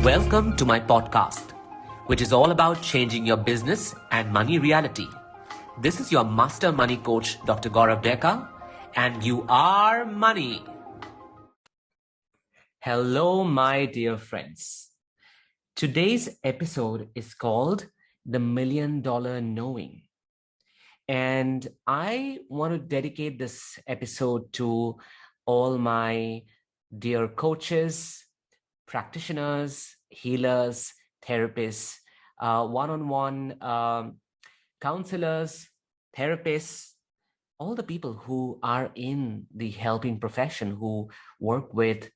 Welcome to my podcast, which is all about changing your business and money reality. This is your master money coach, Dr. Gaurav Deka, and you are money. Hello, my dear friends. Today's episode is called The $1 Million Knowing. And I want to dedicate this episode to all my dear coaches, practitioners, healers, therapists, one-on-one counselors, therapists, all the people who are in the helping profession, who work with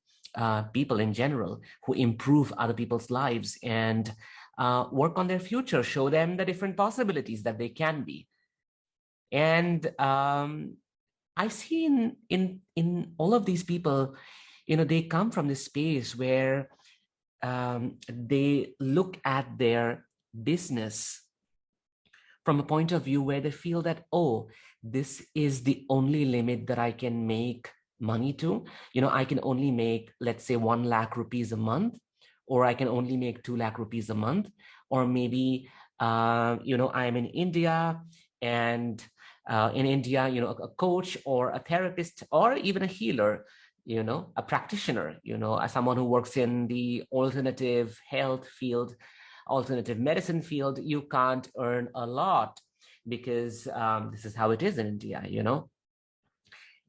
people in general, who improve other people's lives and work on their future, show them the different possibilities that they can be. And I see in all of these people, they come from this space where they look at their business from a point of view where they feel that, oh, this is the only limit that I can make money to. I can only make, let's say, 1 lakh rupees a month, or I can only make 2 lakh rupees a month, or maybe, I'm in India, and in India, a coach or a therapist or even a healer, a practitioner, as someone who works in the alternative health field, alternative medicine field, you can't earn a lot because this is how it is in India,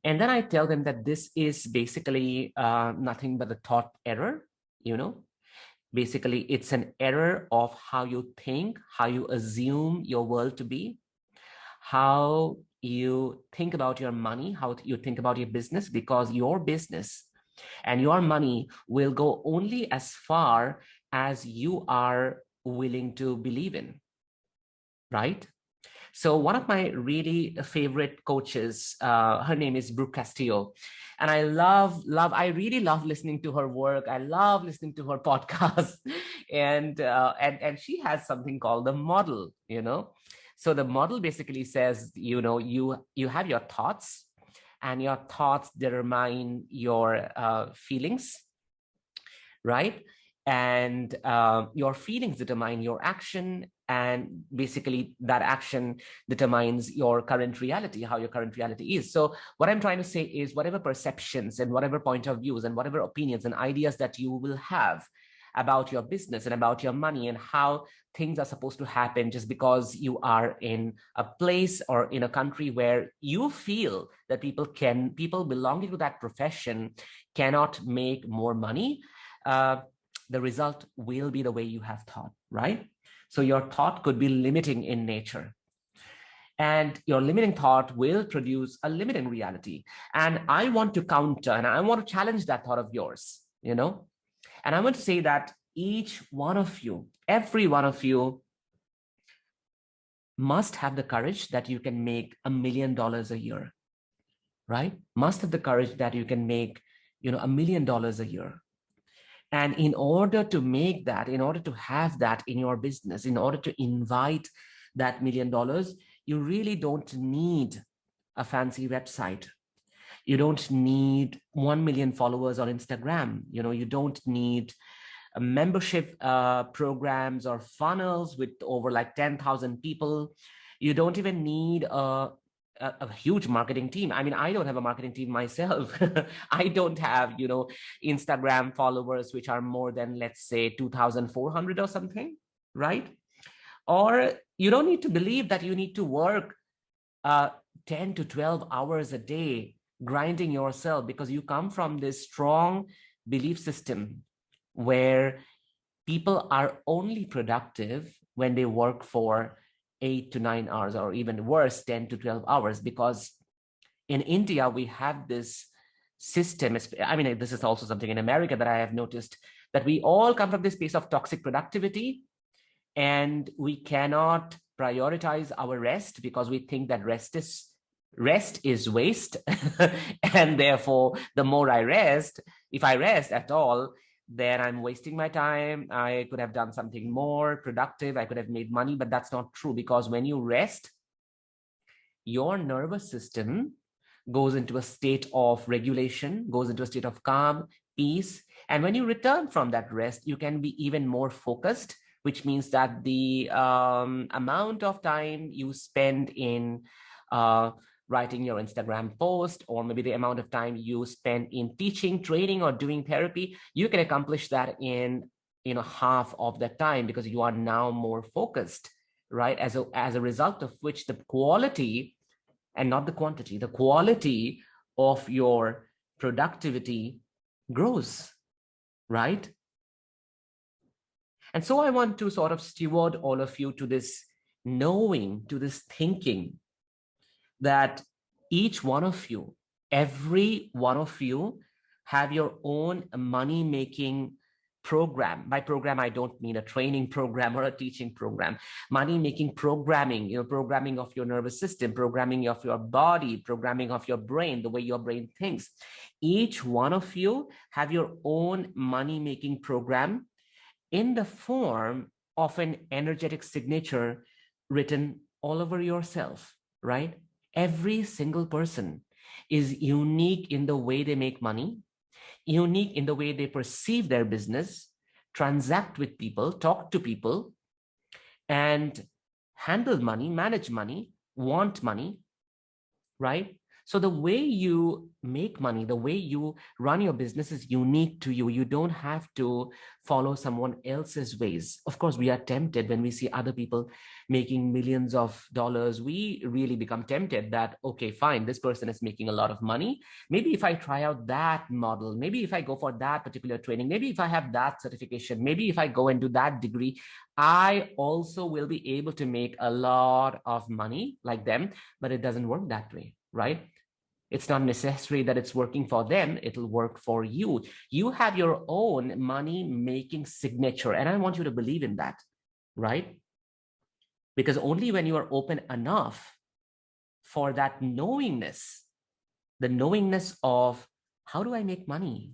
And then I tell them that this is basically nothing but a thought error, Basically, it's an error of how you think, how you assume your world to be, how you think about your money, how you think about your business, because your business and your money will go only as far as you are willing to believe in, right? So one of my really favorite coaches, her name is Brooke Castillo. And I really love listening to her work. I love listening to her podcast. And she has something called the model, So the model basically says, you have your thoughts, and your thoughts determine your feelings, right? And your feelings determine your action, and basically that action determines your current reality, how your current reality is. So what I'm trying to say is, whatever perceptions and whatever point of views and whatever opinions and ideas that you will have about your business and about your money and how things are supposed to happen, just because you are in a place or in a country where you feel that people belonging to that profession cannot make more money, the result will be the way you have thought, right? So your thought could be limiting in nature. And your limiting thought will produce a limiting reality. And I want to counter, and I want to challenge that thought of yours, And I want to say that each one of you, every one of you, must have the courage that you can make $1 million a year, right? Must have the courage that you can make, $1 million a year. And in order to make that, in order to have that in your business, in order to invite that $1 million, you really don't need a fancy website. You don't need 1 million followers on Instagram. You don't need membership programs or funnels with over like 10,000 people. You don't even need a huge marketing team. I mean, I don't have a marketing team myself. I don't have, Instagram followers, which are more than, let's say, 2,400 or something, right? Or you don't need to believe that you need to work 10 to 12 hours a day grinding yourself, because you come from this strong belief system where people are only productive when they work for 8 to 9 hours, or even worse, 10 to 12 hours. Because in India, we have this system. I mean, this is also something in America that I have noticed, that we all come from this space of toxic productivity, and we cannot prioritize our rest because we think that rest is waste. And therefore, the more I rest, if I rest at all, then I'm wasting my time. I could have done something more productive. I could have made money, but that's not true, because when you rest, your nervous system goes into a state of regulation, goes into a state of calm, peace. And when you return from that rest, you can be even more focused, which means that the amount of time you spend in writing your Instagram post, or maybe the amount of time you spend in teaching, training, or doing therapy, you can accomplish that in half of the time, because you are now more focused, right? As a result of which the quality and not the quantity, the quality of your productivity grows, right? And so I want to sort of steward all of you to this knowing, to this thinking that each one of you, every one of you, have your own money making program. By program, I don't mean a training program or a teaching program. Money making programming, programming of your nervous system, programming of your body, programming of your brain, the way your brain thinks. Each one of you have your own money making program in the form of an energetic signature written all over yourself, right? Every single person is unique in the way they make money, unique in the way they perceive their business, transact with people, talk to people, and handle money, manage money, want money, right? So the way you make money, the way you run your business is unique to you. You don't have to follow someone else's ways. Of course, we are tempted when we see other people making millions of dollars. We really become tempted that, okay, fine, this person is making a lot of money. Maybe if I try out that model, maybe if I go for that particular training, maybe if I have that certification, maybe if I go and do that degree, I also will be able to make a lot of money like them. But it doesn't work that way, right? It's not necessary that it's working for them. It'll work for you. You have your own money making signature. And I want you to believe in that, right? Because only when you are open enough for that knowingness, the knowingness of how do I make money?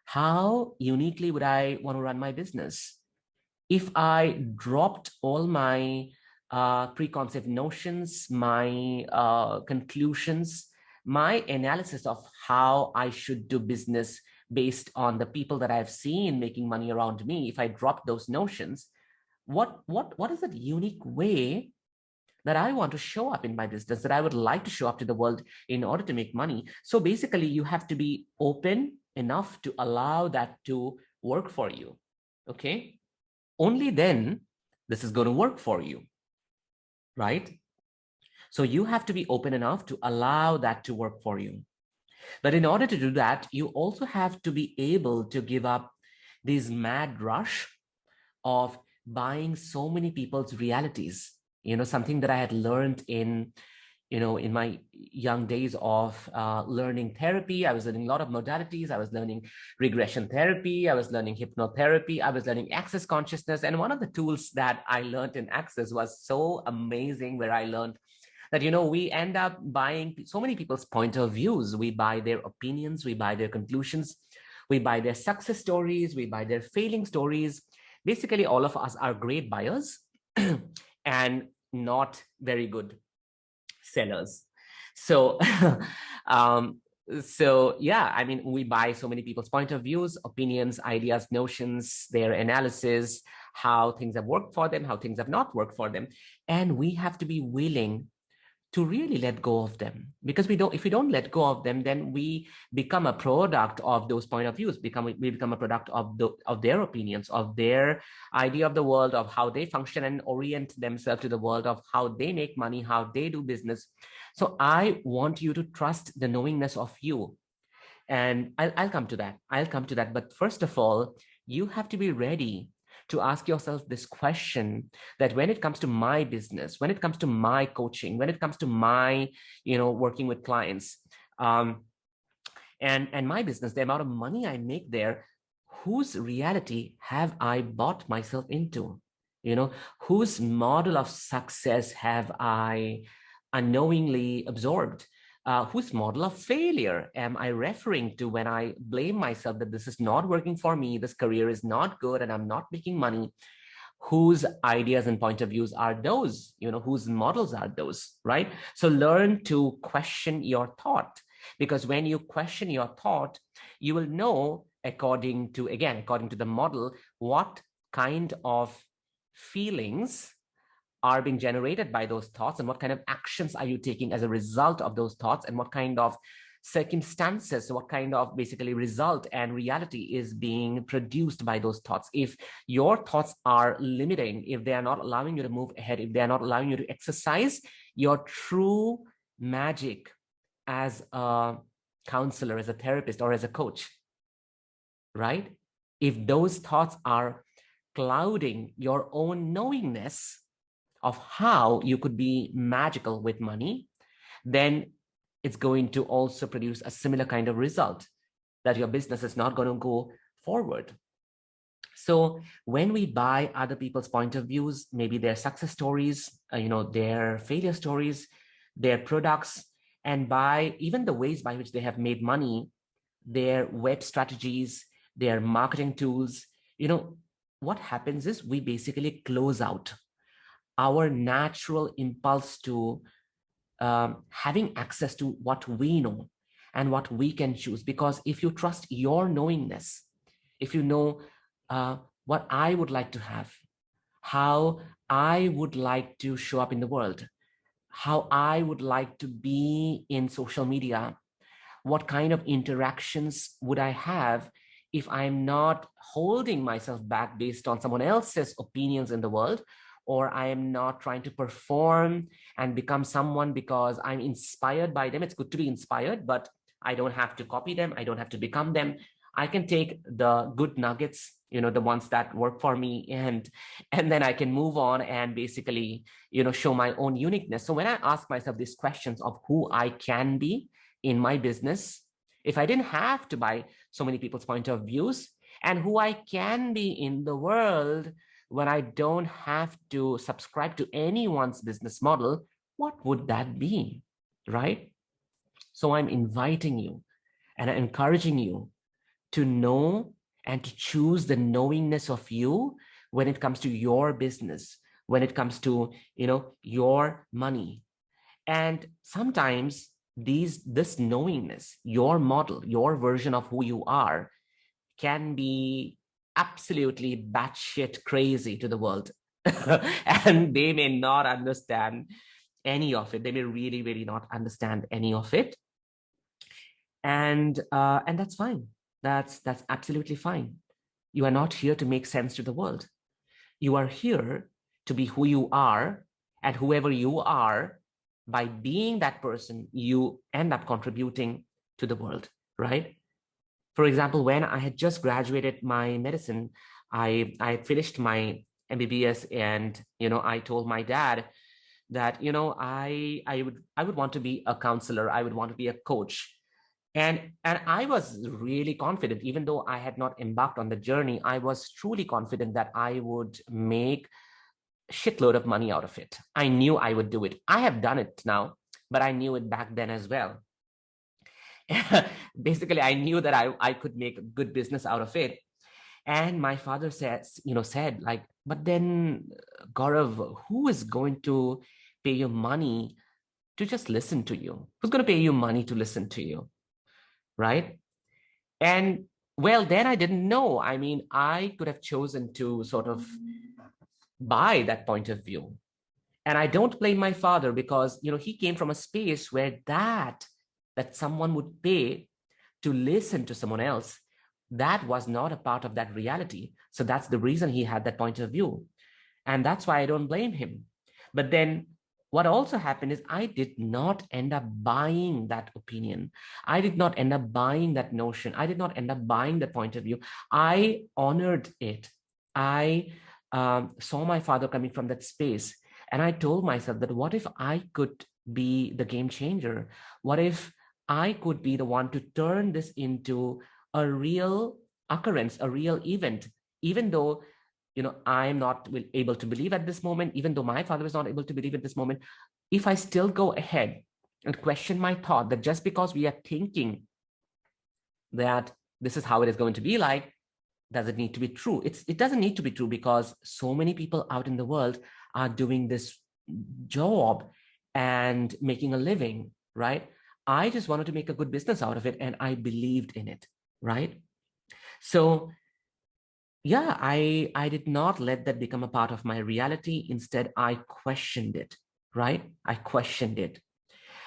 How uniquely would I want to run my business? If I dropped all my preconceived notions, my conclusions, my analysis of how I should do business based on the people that I've seen making money around me, if I drop those notions, what is that unique way that I want to show up in my business, that I would like to show up to the world in order to make money? So basically, you have to be open enough to allow that to work for you, okay? Only then this is going to work for you, right? So you have to be open enough to allow that to work for you. But in order to do that, you also have to be able to give up this mad rush of buying so many people's realities. Something that I had learned in my young days of learning therapy. I was learning a lot of modalities. I was learning regression therapy. I was learning hypnotherapy. I was learning access consciousness. And one of the tools that I learned in access was so amazing, where I learned that, we end up buying so many people's point of views. We buy their opinions, we buy their conclusions, we buy their success stories, we buy their failing stories. Basically, all of us are great buyers and not very good sellers. So, yeah, I mean, we buy so many people's point of views, opinions, ideas, notions, their analysis, how things have worked for them, how things have not worked for them. And we have to be willing to really let go of them, because if we don't let go of them, then we become a product of those point of views. We become a product of their opinions, of their idea of the world, of how they function and orient themselves to the world, of how they make money, how they do business. So I want you to trust the knowingness of you. And I'll come to that. But first of all, you have to be ready to ask yourself this question, that when it comes to my business, when it comes to my coaching, when it comes to my, working with clients, and my business, the amount of money I make there, whose reality have I bought myself into? Whose model of success have I unknowingly absorbed? Whose model of failure am I referring to when I blame myself that this is not working for me, this career is not good, and I'm not making money? Whose ideas and point of views are those? Whose models are those, right? So learn to question your thought, because when you question your thought, you will know according to the model, what kind of feelings are being generated by those thoughts, and what kind of actions are you taking as a result of those thoughts, and what kind of circumstances, what kind of basically result and reality is being produced by those thoughts. If your thoughts are limiting, if they are not allowing you to move ahead, if they are not allowing you to exercise your true magic as a counselor, as a therapist, or as a coach, right? If those thoughts are clouding your own knowingness of how you could be magical with money, then it's going to also produce a similar kind of result, that your business is not going to go forward. So when we buy other people's point of views, maybe their success stories, their failure stories, their products, and by even the ways by which they have made money, their web strategies, their marketing tools, what happens is we basically close out our natural impulse to having access to what we know and what we can choose. Because if you trust your knowingness, if you know what I would like to have, how I would like to show up in the world, how I would like to be in social media, what kind of interactions would I have if I'm not holding myself back based on someone else's opinions in the world, or I am not trying to perform and become someone because I'm inspired by them. It's good to be inspired, but I don't have to copy them. I don't have to become them. I can take the good nuggets, the ones that work for me, and then I can move on and basically, show my own uniqueness. So when I ask myself these questions of who I can be in my business, if I didn't have to buy so many people's point of views, and who I can be in the world when I don't have to subscribe to anyone's business model, what would that be, right? So I'm inviting you and encouraging you to know and to choose the knowingness of you when it comes to your business, when it comes to, your money. And sometimes this knowingness, your model, your version of who you are, can be absolutely batshit crazy to the world. And they may not understand any of it. They may really, really not understand any of it. And that's fine. That's absolutely fine. You are not here to make sense to the world. You are here to be who you are, and whoever you are, by being that person, you end up contributing to the world, right? For example, when I had just graduated my medicine, I finished my MBBS, and I told my dad that I would want to be a counselor, I would want to be a coach. And I was really confident, even though I had not embarked on the journey, I was truly confident that I would make a shitload of money out of it. I knew I would do it. I have done it now, but I knew it back then as well. Basically, I knew that I could make a good business out of it. And my father said like, but then, Gaurav, who is going to pay you money to just listen to you? Who's going to pay you money to listen to you? Right? And well, then I didn't know. I mean, I could have chosen to sort of buy that point of view. And I don't blame my father, because, he came from a space where that someone would pay to listen to someone else, that was not a part of that reality. So that's the reason he had that point of view. And that's why I don't blame him. But then what also happened is I did not end up buying that opinion. I did not end up buying that notion. I did not end up buying that point of view. I honored it. I saw my father coming from that space. And I told myself that what if I could be the game changer? What if I could be the one to turn this into a real occurrence, a real event, even though, I'm not able to believe at this moment, even though my father is not able to believe at this moment. If I still go ahead and question my thought that just because we are thinking that this is how it is going to be like, does it need to be true? It doesn't need to be true, because so many people out in the world are doing this job and making a living, right? I just wanted to make a good business out of it, and I believed in it, right? So yeah, I did not let that become a part of my reality. Instead, I questioned it, right? I questioned it.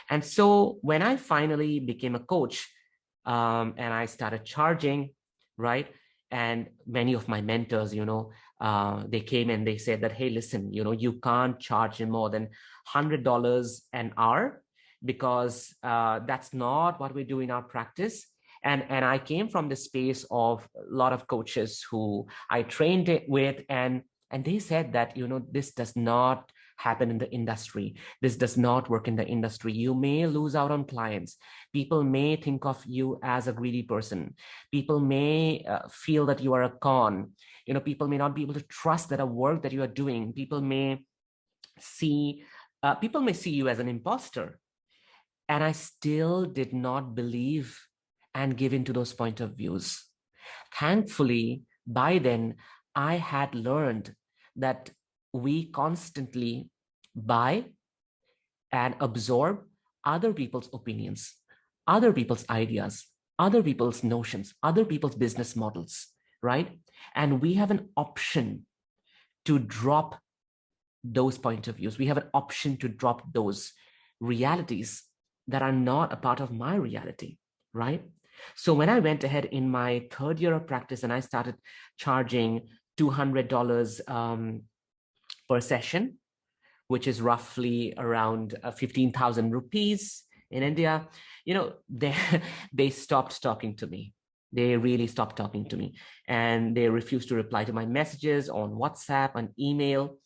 And so when I finally became a coach, and I started charging, right? And many of my mentors, they came and they said that, hey, listen, you can't charge more than $100 an hour because that's not what we do in our practice. And I came from the space of a lot of coaches who I trained it with, and they said that, this does not happen in the industry. This does not work in the industry. You may lose out on clients. People may think of you as a greedy person. People may feel that you are a con. People may not be able to trust that a work that you are doing. See, people may see you as an imposter. And I still did not believe and give in to those point of views. Thankfully, by then, I had learned that we constantly buy and absorb other people's opinions, other people's ideas, other people's notions, other people's business models, right? And we have an option to drop those point of views. We have an option to drop those realities that are not a part of my reality, right? So when I went ahead in my third year of practice and I started charging $200 per session, which is roughly around 15,000 rupees in India, they, they stopped talking to me. They really stopped talking to me. And they refused to reply to my messages on WhatsApp and email.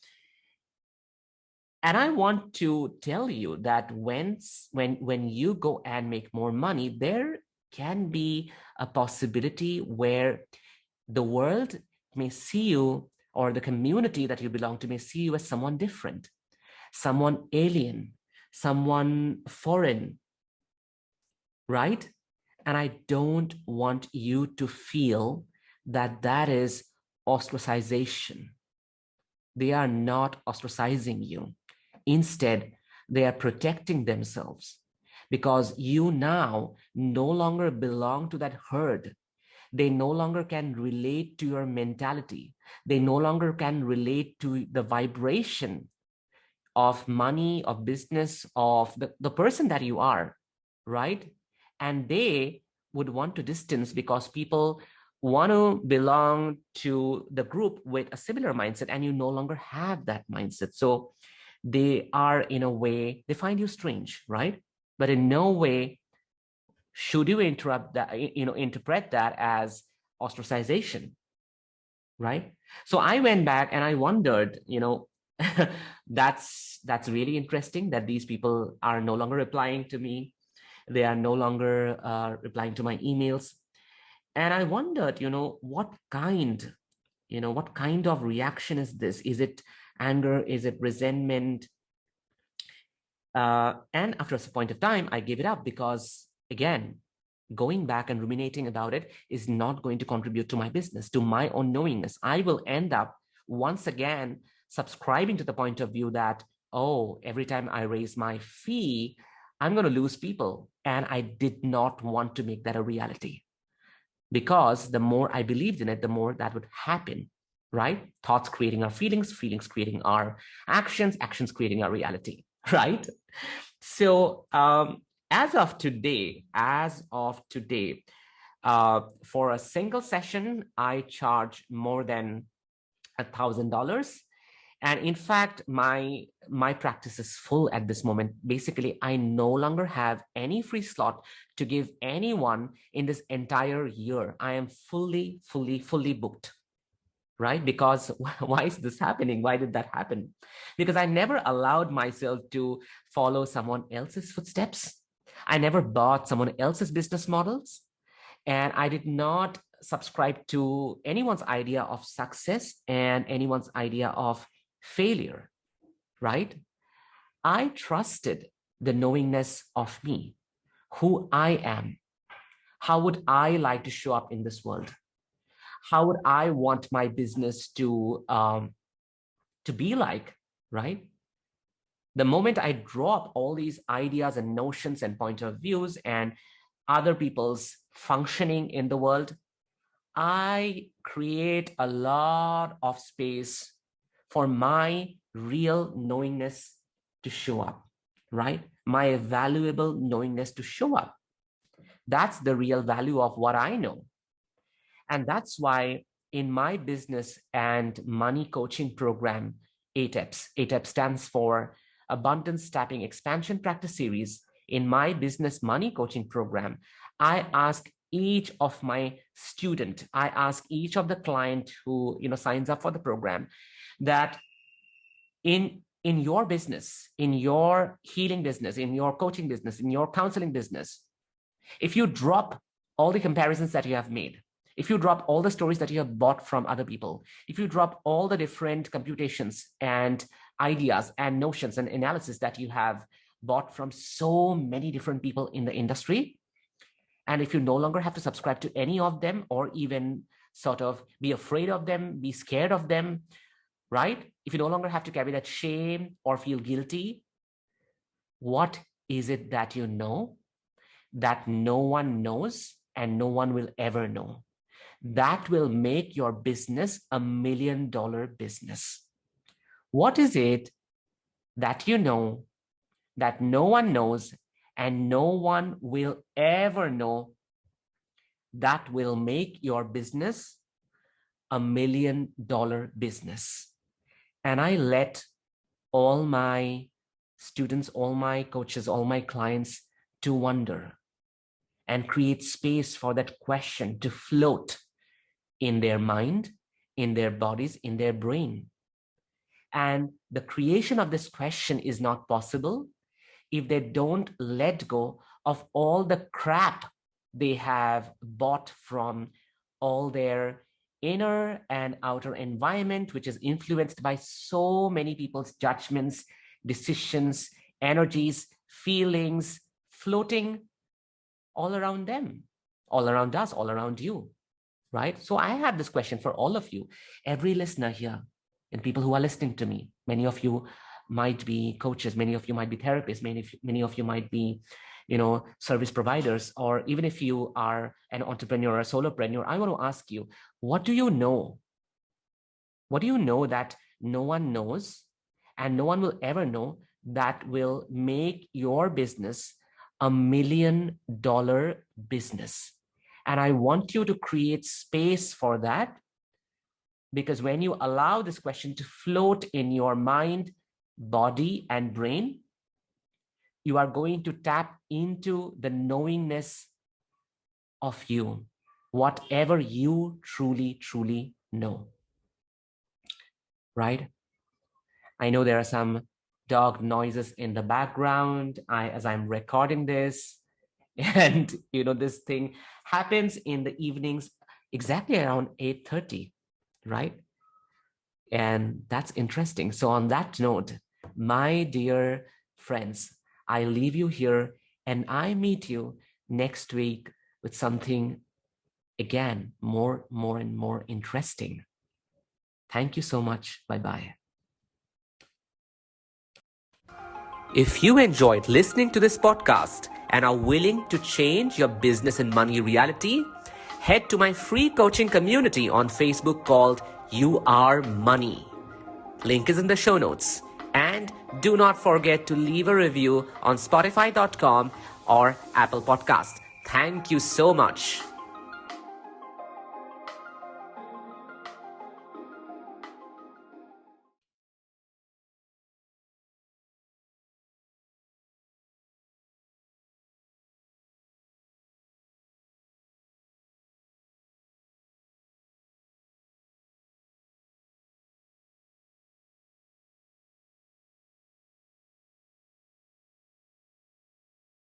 And I want to tell you that when you go and make more money, there can be a possibility where the world may see you, or the community that you belong to may see you as someone different, someone alien, someone foreign, right? And I don't want you to feel that that is ostracization. They are not ostracizing you. Instead, they are protecting themselves because you now no longer belong to that herd. They no longer can relate to your mentality. They no longer can relate to the vibration of money, of business, of the person that you are, right? And they would want to distance because people want to belong to the group with a similar mindset, and you no longer have that mindset. So they are, in a way, they find you strange, right? But in no way should you interpret that as ostracization, right? So I went back and I wondered, that's really interesting that these people are no longer replying to me. They are no longer replying to my emails. And I wondered, what kind of reaction is this? Is it anger? Is it resentment? And after a point of time, I gave it up because, again, going back and ruminating about it is not going to contribute to my business, to my own knowingness. I will end up once again subscribing to the point of view that, oh, every time I raise my fee, I'm going to lose people. And I did not want to make that a reality, because the more I believed in it, the more that would happen, right? Thoughts creating our feelings, feelings creating our actions, actions creating our reality, right? So as of today, for a single session, I charge more than $1,000. And in fact, my practice is full at this moment. Basically, I no longer have any free slot to give anyone in this entire year. I am fully booked, right? Because why is this happening? Why did that happen? Because I never allowed myself to follow someone else's footsteps. I never bought someone else's business models. And I did not subscribe to anyone's idea of success and anyone's idea of failure, right? I trusted the knowingness of me, who I am. How would I like to show up in this world? How would I want my business to be like, right? The moment I drop all these ideas and notions and point of views and other people's functioning in the world, I create a lot of space for my real knowingness to show up, right? My valuable knowingness to show up. That's the real value of what I know. And that's why in my business and money coaching program, ATEPS, ATEP stands for Abundance Tapping Expansion Practice Series. In my business money coaching program, I ask each of my student, I ask each of the client who signs up for the program, that in your business, in your healing business, in your coaching business, in your counseling business, if you drop all the comparisons that you have made, if you drop all the stories that you have bought from other people, if you drop all the different computations and ideas and notions and analysis that you have bought from so many different people in the industry, and if you no longer have to subscribe to any of them or even sort of be afraid of them, be scared of them, right? If you no longer have to carry that shame or feel guilty, what is it that you know that no one knows and no one will ever know? That will make your business $1 million business. What is it that you know that no one knows and no one will ever know that will make your business $1 million business? And I let all my students, all my coaches, all my clients to wonder and create space for that question to float in their mind, in their bodies, in their brain. And the creation of this question is not possible if they don't let go of all the crap they have bought from all their inner and outer environment, which is influenced by so many people's judgments, decisions, energies, feelings, floating all around them, all around us, all around you, right? So I have this question for all of you, every listener here, and people who are listening to me. Many of you might be coaches, many of you might be therapists, many of you might be service providers, or even if you are an entrepreneur or a solopreneur. I want to ask you, what do you know? What do you know that no one knows and no one will ever know that will make your business $1 million business? And I want you to create space for that, because when you allow this question to float in your mind, body, and brain, you are going to tap into the knowingness of you, whatever you truly, truly know, right? I know there are some dog noises in the background as I'm recording this. And, this thing happens in the evenings exactly around 8:30, right? And that's interesting. So on that note, my dear friends, I leave you here and I meet you next week with something, again, more and more interesting. Thank you so much. Bye-bye. If you enjoyed listening to this podcast and are willing to change your business and money reality, head to my free coaching community on Facebook called You Are Money. Link is in the show notes. And do not forget to leave a review on Spotify.com or Apple Podcast. Thank you so much.